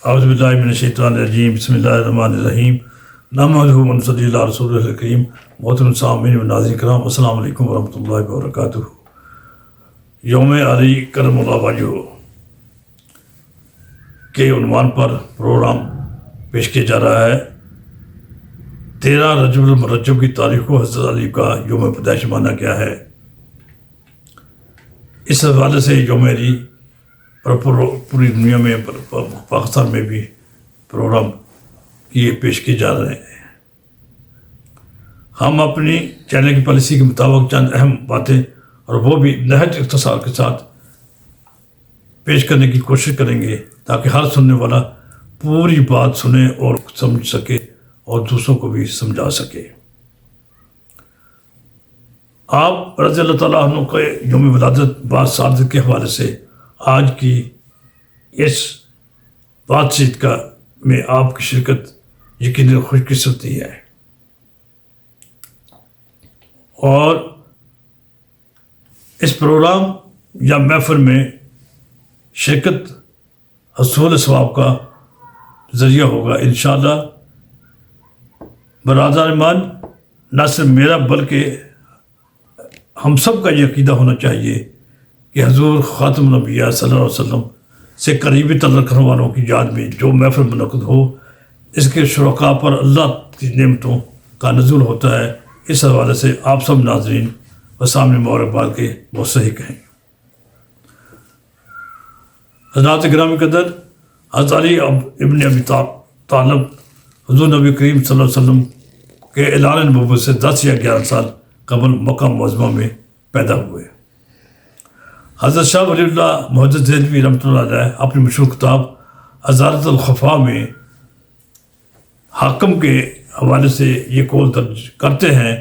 اعوذ باللہ من الشیطان الرجیم بسم اللہ الرحمن الرحیم نحمدہ و نصلی علی رسول الکریم محترم سامعین و ناظرین کرام السلام علیکم ورحمۃ اللہ وبرکاتہ۔ یوم علی کرم اللہ وجہہ کے عنوان پر پروگرام پیش کیا جا رہا ہے۔ 13 رجب المرجب کی تاریخ کو حضرت علی کا یوم پیدائش مانا گیا ہے۔ اس حوالے سے یوم علی پوری دنیا میں پاکستان میں بھی پروگرام پیش کیے جا رہے ہیں۔ ہم اپنی چینل کی پالیسی کے مطابق چند اہم باتیں اور وہ بھی نہایت اختصار کے ساتھ پیش کرنے کی کوشش کریں گے تاکہ ہر سننے والا پوری بات سنے اور سمجھ سکے اور دوسروں کو بھی سمجھا سکے۔ آپ رضی اللہ تعالیٰ عنہ کے یوم ولادت باسعادت کے حوالے سے آج کی اس بات چیت میں آپ کی شرکت یقیناً خوش قسمتی ہے، اور اس پروگرام یا محفل میں شرکت حصول ثواب کا ذریعہ ہوگا انشاءاللہ۔ برادران ایمان، نہ صرف میرا بلکہ ہم سب کا یہ عقیدہ ہونا چاہیے کہ حضور خاتم الانبیاء صلی اللہ علیہ وسلم سے قریبی تعلق رکھنے والوں کی یاد میں جو محفل منعقد ہو، اس کے شرکاء پر اللہ کی نعمتوں کا نزول ہوتا ہے۔ اس حوالے سے آپ سب ناظرین و سامنے مبارکباد کے مستحق ہیں۔ حضرات گرامی قدر، حضرت علی ابن ابی طالب حضور نبی کریم صلی اللہ علیہ وسلم کے اعلان نبوت سے 10 یا 11 سال قبل مکہ معظمہ میں پیدا ہوئے۔ حضرت شاہ ولی اللہ محدث دہلوی رحمۃ اللہ علیہ اپنی مشہور کتاب ازارۃ الخفا میں حاکم کے حوالے سے یہ قول درج کرتے ہیں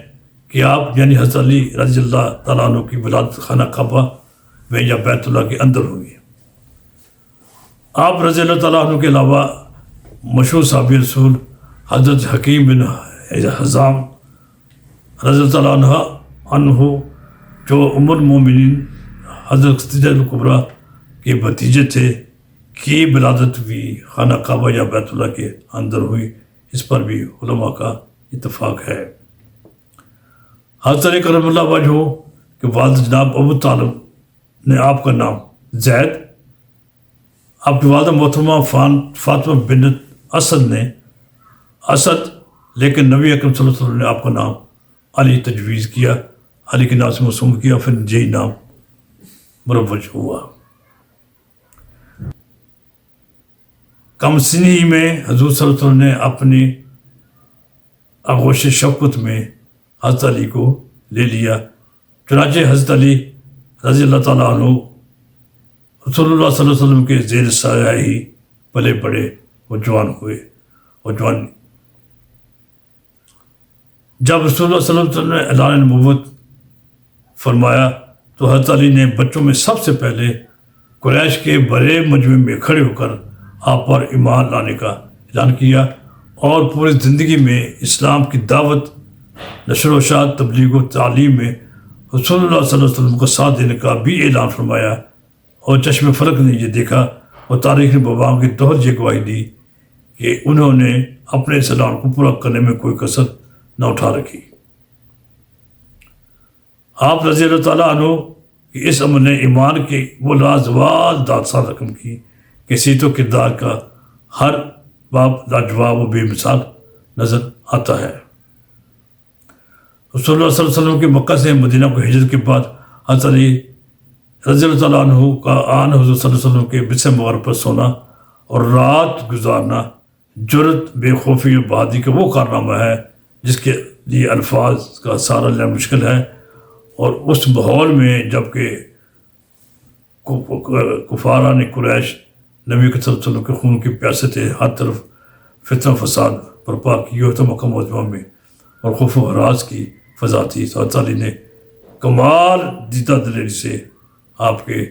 کہ آپ یعنی حضرت علی رضی اللہ تعالیٰ عنہ کی ولادت خانہ کعبہ میں یا بیت اللہ کے اندر ہوئی۔ آپ رضی اللہ تعالیٰ عنہ کے علاوہ مشہور صحابی رسول حضرت حکیم بن حزام رضی اللہ تعالیٰ عنہ جو ام المومنین حضرت خدیجہ الکبریٰ کے بھتیجے تھے کی ولادت بھی خانہ کعبہ یا بیت اللہ کے اندر ہوئی، اس پر بھی علماء کا اتفاق ہے۔ حضرت علی کرم اللہ وجہہ کے والد جناب ابو طالب نے آپ کا نام زید، آپ کی والدہ محترمہ فاطمہ بنت اسد نے اسد، لیکن نبی اکرم صلی اللہ علیہ وسلم نے آپ کا نام علی تجویز کیا، علی کے نام سے موسوم کیا، پھر یہی نام مروج ہوا۔ کم سنی میں حضور صلی اللہ علیہ وسلم نے اپنی آغوش شفقت میں حضرت علی کو لے لیا، چنانچہ حضرت علی رضی اللہ تعالیٰ عنہ رسول اللہ صلی اللہ علیہ وسلم کے زیر سایہ ہی پلے بڑے اور جوان ہوئے۔ جب رسول اللہ صلی اللہ علیہ وسلم نے اعلان نبوت فرمایا تو حضرت علی نے بچوں میں سب سے پہلے قریش کے بڑے مجمع میں کھڑے ہو کر آپ پر ایمان لانے کا اعلان کیا، اور پوری زندگی میں اسلام کی دعوت، نشر و اشاعت، تبلیغ و تعلیم میں رسول اللہ صلی اللہ علیہ وسلم کا ساتھ دینے کا بھی اعلان فرمایا، اور چشم فرق نے یہ دیکھا اور تاریخ نے باباؤں کی دوہر یہ گواہی دی کہ انہوں نے اپنے اس اعلان کو پورا کرنے میں کوئی کسر نہ اٹھا رکھی۔ آپ رضی اللہ تعالیٰ عنہ کی اس عمل نے ایمان کی وہ لازوال داستان رقم کی کہ سیرت و کردار کا ہر باب لاجواب و بے مثال نظر آتا ہے۔ رسول اللہ صلی اللہ علیہ وسلم کے مکہ سے مدینہ کو ہجرت کے بعد حضرت علی رضی اللہ تعالیٰ عنہ کا آن حضور صلی اللہ علیہ وسلم کے بسر مبارک پر سونا اور رات گزارنا جرت، بے خوفی اور بہادری کا وہ کارنامہ ہے جس کے لیے الفاظ کا سہارا لینا مشکل ہے، اور اس ماحول میں جب کہ کفاران قریش نبی صلی اللہ علیہ وسلم کے خون کے پیاسے تھے، ہر طرف فتنہ فساد برپا کی ہوتا مکہ معظمہ میں اور خوف و ہراس کی فضا تھی، تو حضرت علی نے کمال دیدہ دلیری سے آپ کے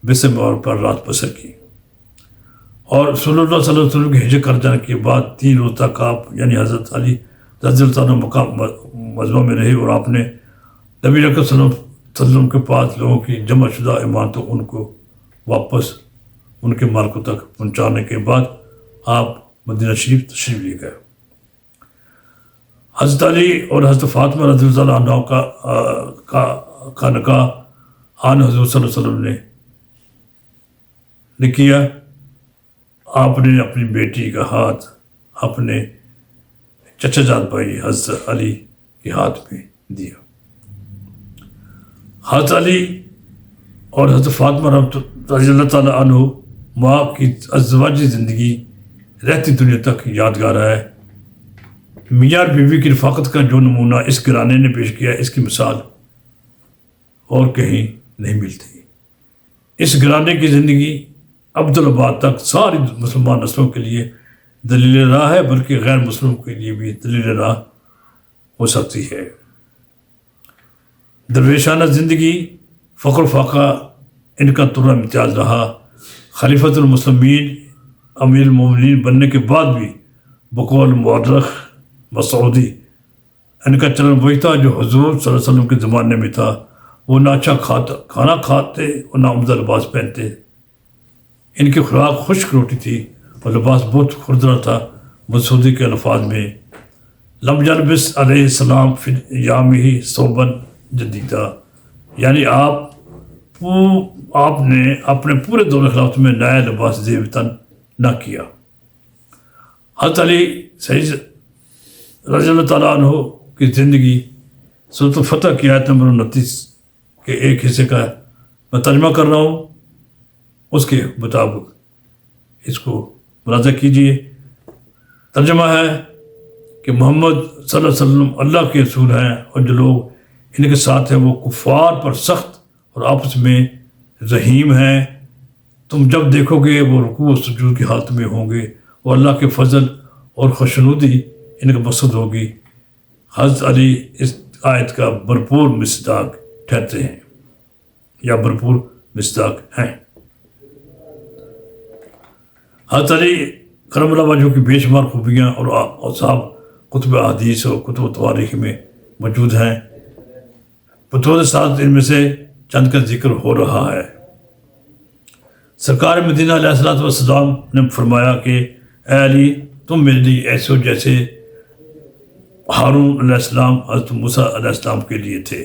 بسر مبارک پر رات بسر کی، اور رسول اللہ صلی اللہ علیہ وسلم کی ہجرت کر جانے کے بعد 3 روز تک آپ یعنی حضرت علی رضی اللہ عنہ مکہ معظمہ میں رہے، اور آپ نے نبی اکرم صلی اللہ علیہ وسلم کے پاس لوگوں کی جمع شدہ امانتوں ان کو واپس ان کے مالکوں تک پہنچانے کے بعد آپ مدینہ شریف تشریف لے گئے۔ حضرت علی اور حضرت فاطمہ رضی اللہ عنہ کا نکاح آن حضور صلی اللہ علیہ وسلم نے کیا۔ آپ نے اپنی بیٹی کا ہاتھ اپنے چچا جان بھائی حضرت علی کے ہاتھ میں دیا۔ حضرت علی اور حضرت فاطمہ رضی اللہ تعالیٰ عنہ ماں کی ازدواجی زندگی رہتی دنیا تک یادگار ہے۔ میاں اور بیوی کی رفاقت کا جو نمونہ اس گھرانے نے پیش کیا، اس کی مثال اور کہیں نہیں ملتی۔ اس گھرانے کی زندگی عبدالآباد تک ساری مسلمان نسلوں کے لیے دلیل راہ ہے، بلکہ غیر مسلموں کے لیے بھی دلیل راہ ہو سکتی ہے۔ درویشانہ زندگی، فقر و فاقہ ان کا طرح امتیاز رہا۔ خلیفۃ المسلمین، امیر المومنین بننے کے بعد بھی بقول مورخ مسعودی ان کا چلن وہی تھا جو حضور صلی اللہ علیہ وسلم کے زمانے میں تھا۔ وہ نہ اچھا کھانا کھاتے اور نہ عمدہ لباس پہنتے۔ ان کی خوراک خشک روٹی تھی اور لباس بہت خوردرا تھا۔ مسعودی کے الفاظ میں لم یلبس علیہ السلام فی ایامہ ثوبا جدیدا، یعنی آپ نے اپنے پورے دور خلافت میں نیا لباس زیب تن نہ کیا۔ حضرت علی سید رضی اللہ تعالیٰ عنہ کی زندگی سورۃ الفتح کی آیت نمبر 29 کے ایک حصے کا میں ترجمہ کر رہا ہوں، اس کے مطابق اس کو ملاحظہ کیجیے۔ ترجمہ ہے کہ محمد صلی اللہ علیہ وسلم اللہ کے رسول ہیں، اور جو لوگ ان کے ساتھ ہیں وہ کفار پر سخت اور آپس میں رحیم ہیں۔ تم جب دیکھو گے وہ رکوع و سجود کی حالت میں ہوں گے، اور اللہ کے فضل اور خوشنودی ان کا مقصد ہوگی۔ حضرت علی اس آیت کا بھرپور مصداق ٹھہرتے ہیں یا بھرپور مصداق ہیں۔ حضرت علی کرم اللہ وجہہ کی بے شمار خوبیاں اور اوصاف کتب احادیث اور کتب تواریخ میں موجود ہیں۔ بطور ساتھ ان میں سے چند کا ذکر ہو رہا ہے۔ سرکار مدینہ علیہ الصلوۃ والسلام نے فرمایا کہ اے علی، تم میرے لیے ایسے ہو جیسے ہارون علیہ السلام حضرت موسیٰ علیہ السلام کے لیے تھے،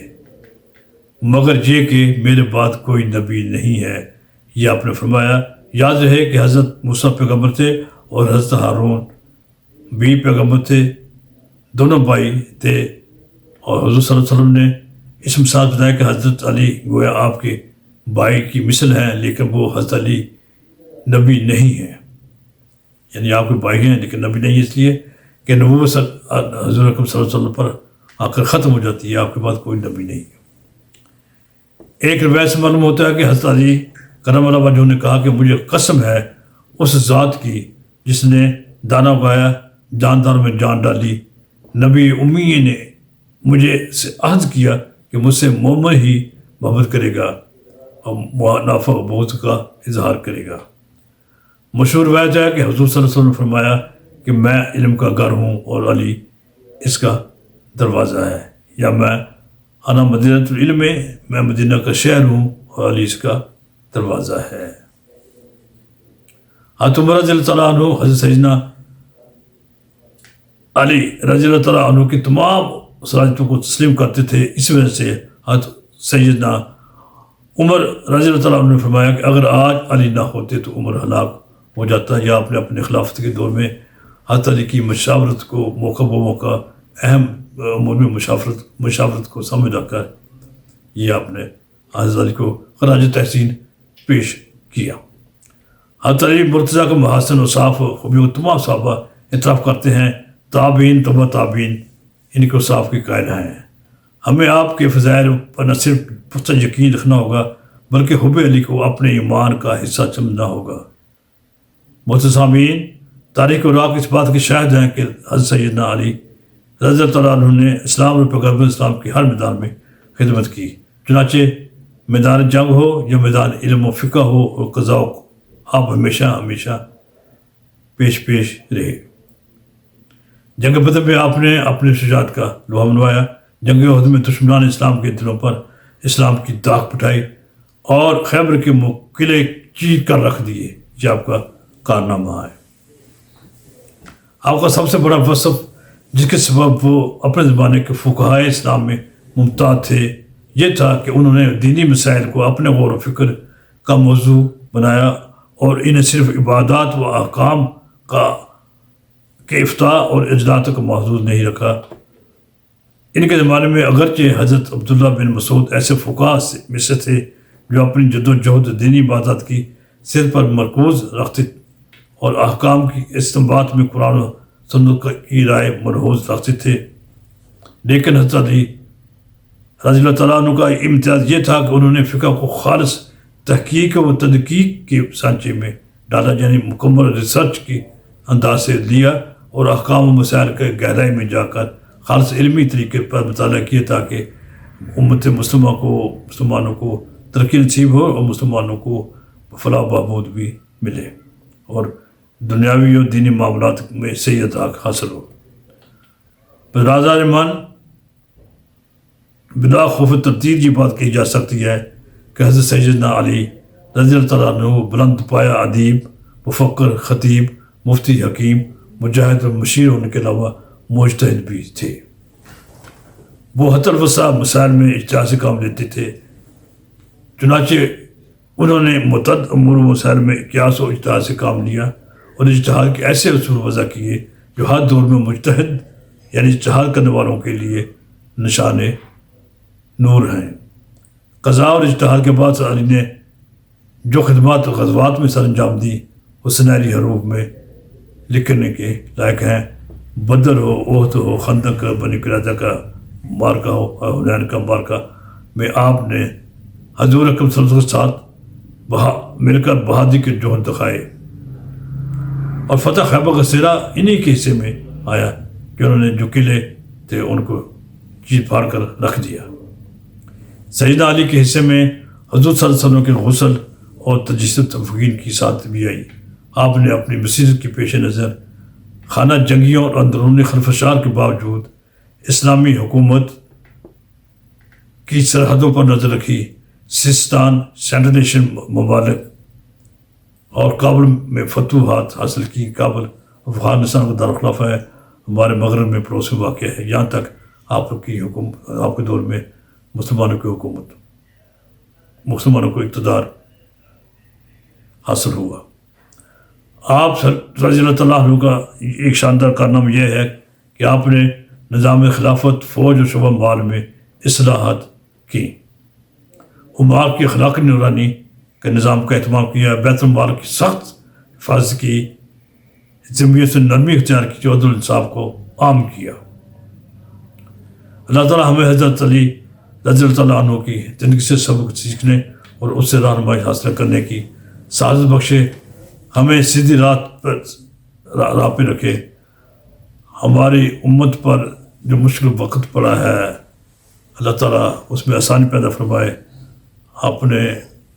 مگر یہ کہ میرے بعد کوئی نبی نہیں ہے۔ یہ آپ نے فرمایا۔ یاد رہے کہ حضرت موسیٰ پیغمبر تھے اور حضرت ہارون بھی پیغمبر تھے، دونوں بھائی تھے، اور حضور صلی اللہ علیہ وسلم نے اس مثال بتایا کہ حضرت علی گویا آپ کے بھائی کی مثل ہیں، لیکن وہ حضرت علی نبی نہیں ہیں، یعنی آپ کے بھائی ہیں لیکن نبی نہیں، اس لیے کہ نبوت حضور اکرم صلی اللہ علیہ وسلم پر آ کر ختم ہو جاتی ہے، آپ کے بعد کوئی نبی نہیں ہے۔ ایک روایت سے معلوم ہوتا ہے کہ حضرت علی کرم اللہ وجہہ نے کہا کہ مجھے قسم ہے اس ذات کی جس نے دانہ اگایا، جاندار میں جان ڈالی، نبی امی نے مجھے سے عہد کیا کہ مجھ سے مومن ہی محبت کرے گا اور منافع بغض کا اظہار کرے گا۔ مشہور روایت ہے کہ حضور صلی اللہ علیہ وسلم نے فرمایا کہ میں علم کا گھر ہوں اور علی اس کا دروازہ ہے، یا انا مدینہ العلم، میں مدینہ کا شہر ہوں اور علی اس کا دروازہ ہے۔ حضرت عمر رضی اللہ تعالیٰ عنہ حضرت سیدنا علی رضی اللہ تعالیٰ عنہ کی تمام صلاحیتوں کو تسلیم کرتے تھے۔ اس وجہ سے حضرت سیدنا عمر رضی اللہ تعالیٰ عنہ نے فرمایا کہ اگر آج علی نہ ہوتے تو عمر ہلاک ہو جاتا، یا آپ نے اپنے خلافت کے دور میں حضرت علی کی مشاورت کو موقع بہ موقع اہم امور میں مشاورت کو سامنے رکھ کر یہ آپ نے حضرت علی کو خراج تحسین پیش کیا۔ حضرت علی مرتضیٰ کا محاسن و صاف خوبیوں کو تمام صحابہ اعتراف کرتے ہیں، تابعین تبع تابعین ان کو صاف کے قائل ہیں۔ ہمیں آپ کے فضائل پر نہ صرف پختہ یقین رکھنا ہوگا بلکہ حب علی کو اپنے ایمان کا حصہ سمجھنا ہوگا۔ محترمین، تاریخ اور راہ اس بات کے شاہد ہیں کہ حضرت سیدنا علی رضی اللہ تعالیٰ عنہ نے اسلام اور پیغمبر اسلام کی ہر میدان میں خدمت کی، چنانچہ میدان جنگ ہو یا میدان علم و فقہ ہو اور قضاء و آپ ہمیشہ پیش رہے۔ جنگ بدر میں آپ نے اپنے شجاعت کا لوہا منوایا، جنگ احد میں دشمنان اسلام کے دلوں پر اسلام کی داغ پٹھائی اور خیبر کے قلعے چیر کر رکھ دیے۔ یہ آپ کا کارنامہ ہے۔ آپ کا سب سے بڑا وصف جس کے سبب وہ اپنے زمانے کے فقہائے اسلام میں ممتاز تھے یہ تھا کہ انہوں نے دینی مسائل کو اپنے غور و فکر کا موضوع بنایا اور انہیں صرف عبادات و احکام کے افتاء اور اجلاس کو محدود نہیں رکھا۔ ان کے زمانے میں اگرچہ حضرت عبداللہ بن مسعود ایسے فقہاء میں سے تھے جو اپنی جد و جہد دینی عبادات کی صرف پر مرکوز رکھتے اور احکام کی استنباط میں قرآن و سنت کی رائے مرہوز رکھتے تھے، لیکن حضرت علی رضی اللہ تعالیٰ عنہ کا امتیاز یہ تھا کہ انہوں نے فقہ کو خالص تحقیق و تدقیق کے سانچے میں ڈالا، یعنی مکمل ریسرچ کے انداز سے لیا اور احکام و مسائل کے گہرائی میں جا کر خالص علمی طریقے پر مطالعہ کیا تاکہ امت مسلمانوں کو ترقی نصیب ہو اور مسلمانوں کو فلاح و بہبود بھی ملے اور دنیاوی اور دینی معاملات میں صحیح اتحاد حاصل ہو۔ براز رحمان بلا خوف تردید یہ بات کہی جا سکتی ہے کہ حضرت سیدنا علی رضی اللہ تعالیٰ عنہ بلند پایا ادیب، مفکر، خطیب، مفتی، حکیم، مجاہد اور مشیر ہونے کے علاوہ مجتہد بھی تھے۔ وہ حتی الوسع مسائل میں اجتہاد سے کام لیتے تھے، چنانچہ انہوں نے متعدد امور و مسائل میں قیاس و اجتہاد سے کام لیا اور اجتہاد کے ایسے اصول وضع کیے جو ہر دور میں مجتہد یعنی اجتہاد کرنے والوں کے لیے نشان نور ہیں۔ قضاء اور اجتہاد کے بعد علی نے جو خدمات و غزوات میں سر انجام دی وہ سنہری حروف میں لکھنے کے لائق ہیں۔ بدر ہو، احد ہو، خندق کا، بنی قریظہ کا مارکہ ہو، حنین کا مارکہ میں آپ نے حضور اکرم صلی اللہ علیہ وسلم کے ساتھ مل کر بہادری کے جوہر دکھائے اور فتح خیبر کا سرا انہی کے حصے میں آیا کہ انہوں نے جو قلعے تھے ان کو چیر پھاڑ کر رکھ دیا۔ سیدنا علی کے حصے میں حضور صلی اللہ علیہ وسلم کے غسل اور تجسد تفقین کی ساتھ بھی آئی۔ آپ نے اپنی بصیرت کے پیش نظر خانہ جنگیوں اور اندرونی خلفشار کے باوجود اسلامی حکومت کی سرحدوں پر نظر رکھی۔ سیستان، سینٹرل ایشین ممالک اور کابل میں فتوحات حاصل کی۔ کابل افغانستان کا دارالخلافہ ہے، ہمارے مغرب میں پڑوس میں واقع ہے۔ یہاں تک آپ کے دور میں مسلمانوں کی حکومت، مسلمانوں کو اقتدار حاصل ہوا۔ آپ رضی اللہ تعالیٰ عنہ کا ایک شاندار کارنامہ یہ ہے کہ آپ نے نظام خلافت، فوج اور شعبہ مال میں اصلاحات کی، عمار کی اخلاقی نورانی کے نظام کا اہتمام کیا، بیت المال کی سخت حفاظت کی، جمعیت سے نرمی اختیار کی، عدل الانصاف کو عام کیا۔ اللہ تعالیٰ ہمیں حضرت علی رضی اللہ تعالیٰ عنہ کی زندگی سے سبق سیکھنے اور اس سے رہنمائی حاصل کرنے کی سعادت بخشے، ہمیں سیدھی راہ پہ رکھے، ہماری امت پر جو مشکل وقت پڑا ہے اللہ تعالیٰ اس میں آسانی پیدا فرمائے، اپنے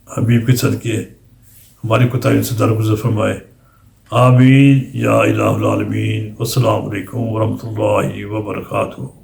حبیب کے صدقے ہماری کوتاہیوں سے درگزر فرمائے، آمین یا الہ العالمین۔ والسلام علیکم ورحمۃ اللہ وبرکاتہ۔